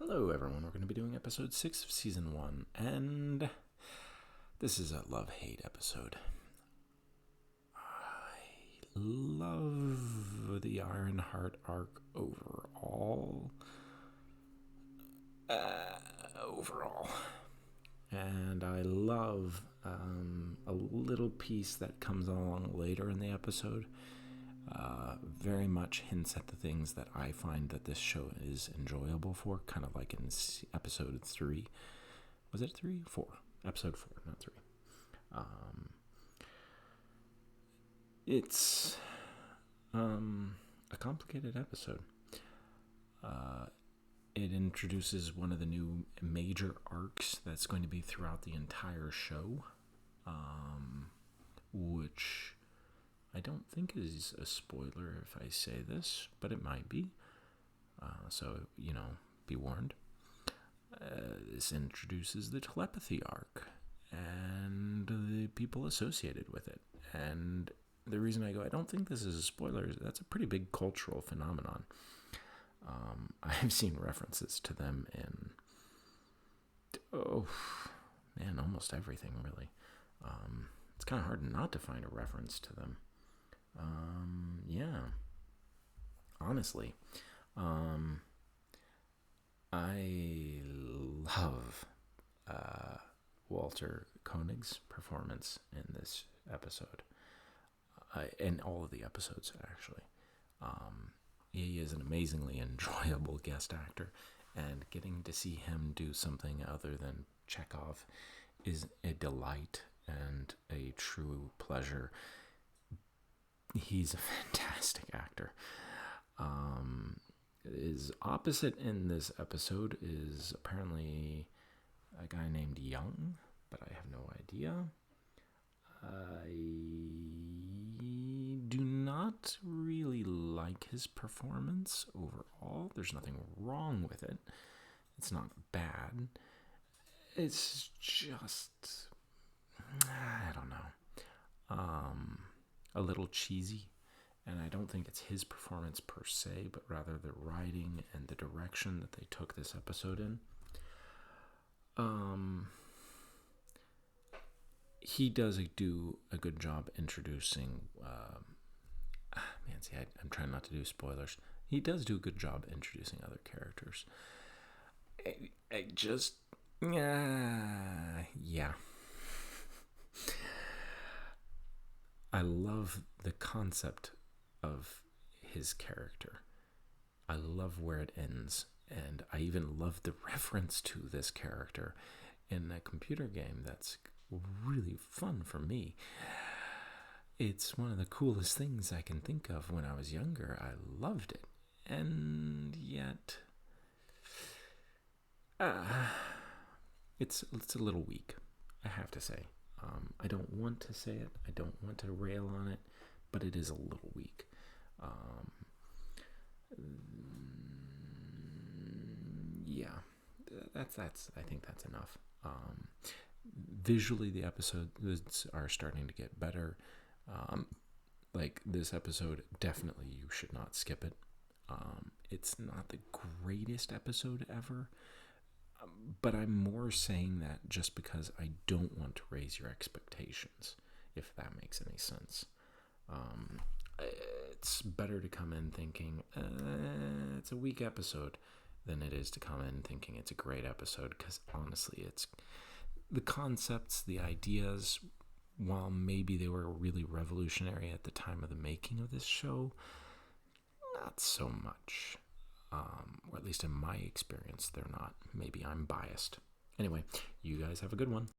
Hello, everyone. We're going to be doing episode 6 of season 1, and this is a love-hate episode. I love the Ironheart arc overall. And I love a little piece that comes along later in the episode. Very much hints at the things that I find that this show is enjoyable for, kind of like in episode 3. Was it 3? 4. Episode 4, not 3. It's a complicated episode. It introduces one of the new major arcs that's going to be throughout the entire show, which I don't think is a spoiler if I say this, but it might be. So, be warned. This introduces the telepathy arc and the people associated with it. And the reason I don't think this is a spoiler, is that's a pretty big cultural phenomenon. I've seen references to them in, almost everything, really. It's kind of hard not to find a reference to them. Honestly, I love Walter Koenig's performance in this episode, in all of the episodes, actually. He is an amazingly enjoyable guest actor, and getting to see him do something other than Chekov is a delight and a true pleasure. He's a fantastic actor. His opposite in this episode is apparently a guy named Young, but I have no idea. I do not really like his performance overall. There's nothing wrong with it. It's not bad. It's just, I don't know, a little cheesy. And I don't think it's his performance per se, but rather the writing and the direction that they took this episode in. He does do a good job introducing. I'm trying not to do spoilers. He does do a good job introducing other characters. Yeah. I love the concept of his character. I love where it ends, and I even love the reference to this character in a computer game that's really fun for me. It's one of the coolest things I can think of. When I was younger, I loved it, and yet it's a little weak, I have to say. I don't want to say it, I don't want to rail on it, but it is a little weak. That's I think that's enough. Visually, the episodes are starting to get better. Like this episode, definitely you should not skip it. It's not the greatest episode ever, but I'm more saying that just because I don't want to raise your expectations, if that makes any sense. It's better to come in thinking it's a weak episode than it is to come in thinking it's a great episode, because honestly, it's the concepts, the ideas, while maybe they were really revolutionary at the time of the making of this show, not so much. Or at least in my experience, they're not. Maybe I'm biased. Anyway, you guys have a good one.